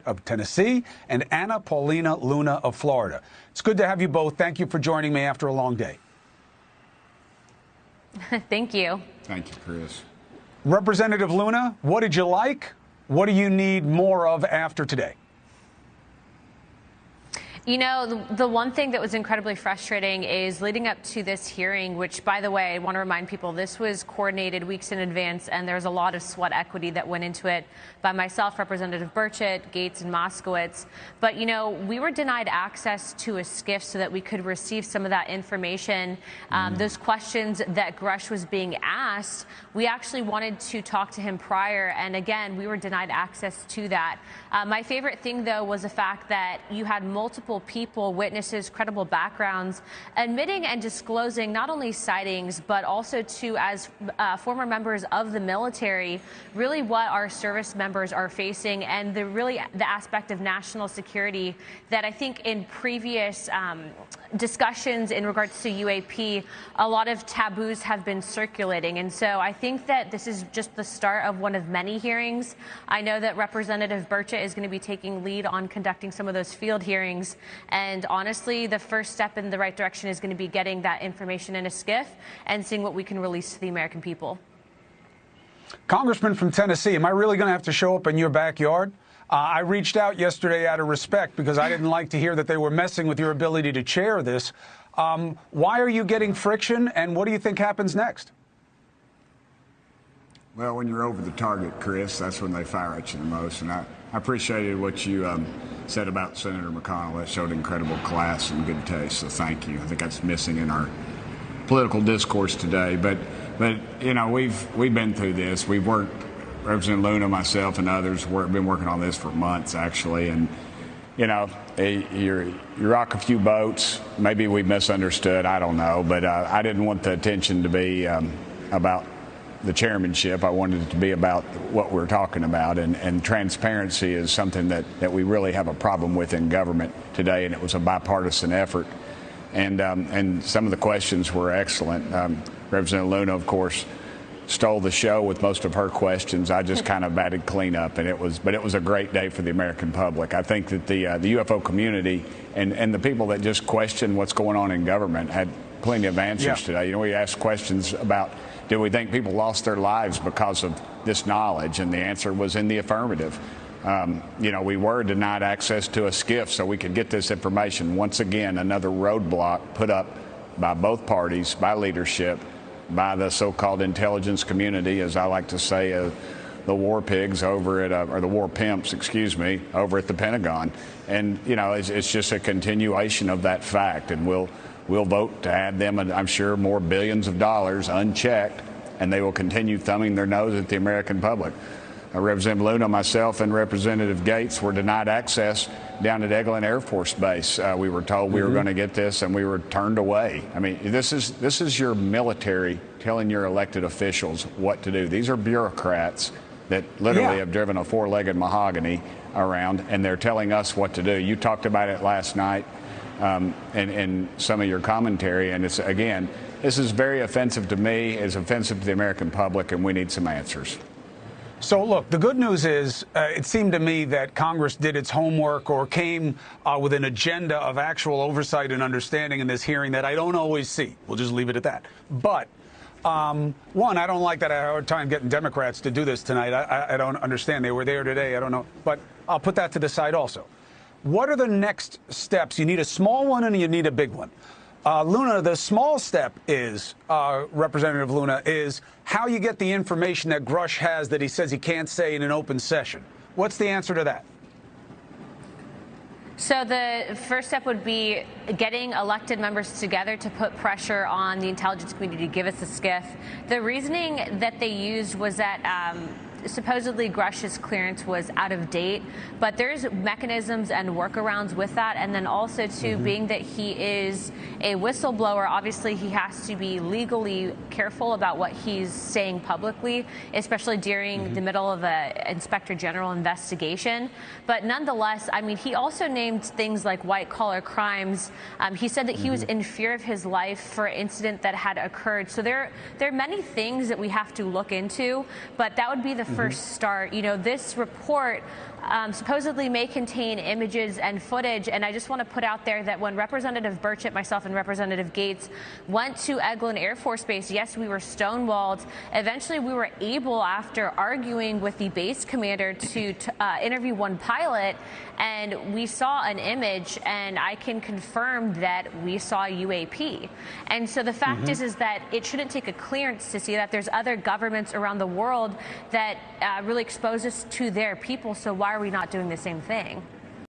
of Tennessee, and Paulina Luna of Florida. It's good to have you both. Thank you for joining me after a long day. Thank you. Thank you, Chris. Representative Luna, what did you like? What do you need more of after today? You know, the one thing that was incredibly frustrating is leading up to this hearing, which, by the way, I want to remind people, this was coordinated weeks in advance, and there's a lot of sweat equity that went into it by myself, Representative Burchett, Gates, and Moskowitz. But, you know, we were denied access to a SCIF so that we could receive some of that information. Those questions that Grush was being asked, we actually wanted to talk to him prior, and again, we were denied access to that. My favorite thing, though, was the fact that you had multiple people, witnesses, credible backgrounds, admitting and disclosing not only sightings, but also to, as former members of the military, really what our service members are facing, and the aspect of national security that I think in previous discussions in regards to UAP, a lot of taboos have been circulating. And so I think that this is just the start of one of many hearings. I know that Representative Burchett is going to be taking lead on conducting some of those field hearings. And honestly, the first step in the right direction is going to be getting that information in a SCIF and seeing what we can release to the American people. Congressman from Tennessee, am I really going to have to show up in your backyard? I reached out yesterday out of respect because I didn't like to hear that they were messing with your ability to chair this. Why are you getting friction, and what do you think happens next? Well, when you're over the target, Chris, that's when they fire at you the most. And I appreciated what you said about Senator McConnell. That showed incredible class and good taste, so thank you. I think that's missing in our political discourse today. But you know, we've been through this. We've worked, Representative Luna, myself, and others have been working on this for months, actually. And, you know, you rock a few boats. Maybe we misunderstood. I don't know. But I didn't want the attention to be about the chairmanship. I wanted it to be about what we're talking about. And transparency is something that we really have a problem with in government today. And it was a bipartisan effort. And some of the questions were excellent. Representative Luna, of course, stole the show with most of her questions. I just kind of batted cleanup, and it was a great day for the American public. I think that the UFO community and the people that just question what's going on in government had plenty of answers today. You know, we asked questions about, do we think people lost their lives because of this knowledge? And the answer was in the affirmative. You know, we were denied access to a SCIF so we could get this information. Once again, another roadblock put up by both parties, by leadership, by the so-called intelligence community, as I like to say, the war pigs over at, or the war pimps, excuse me, over at the Pentagon. And, you know, it's just a continuation of that fact. And we'll vote to add them, I'm sure, more billions of dollars unchecked, and they will continue thumbing their nose at the American public. Representative Luna, myself, and Representative Gates were denied access down at Eglin Air Force Base. We were told we were going to get this, and we were turned away. I mean, this is your military telling your elected officials what to do. These are bureaucrats that literally have driven a four-legged mahogany around, and they're telling us what to do. You talked about it last night in some of your commentary, and it's, again, this is very offensive to me, it's offensive to the American public, and we need some answers. So, look, the good news is it seemed to me that Congress did its homework or came with an agenda of actual oversight and understanding in this hearing that I don't always see. We'll just leave it at that. But, one, I don't like that I had a hard time getting Democrats to do this tonight. I don't understand. They were there today. I don't know. But I'll put that to the side also. What are the next steps? You need a small one and you need a big one. Luna, the small step is, Representative Luna, is how you get the information that Grush has that he says he can't say in an open session. What's the answer to that? So the first step would be getting elected members together to put pressure on the intelligence community to give us a SCIF. The reasoning that they used was that supposedly Grush's clearance was out of date, but there's mechanisms and workarounds with that. And then also, too, being that he is a whistleblower, obviously he has to be legally careful about what he's saying publicly, especially during the middle of an Inspector General investigation. But nonetheless, I mean, he also named things like white-collar crimes. He said that he was in fear of his life for an incident that had occurred. So there are many things that we have to look into, but that would be the first start. You know, this report supposedly may contain images and footage, and I just want to put out there that when Representative Burchett, myself, and Representative Gates went to Eglin Air Force Base, yes, we were stonewalled. Eventually, we were able, after arguing with the base commander, to interview one pilot, and we saw an image, and I can confirm that we saw UAP. And so the fact is that it shouldn't take a clearance to see that. There's other governments around the world that really expose us to their people, so why are we not doing the same thing?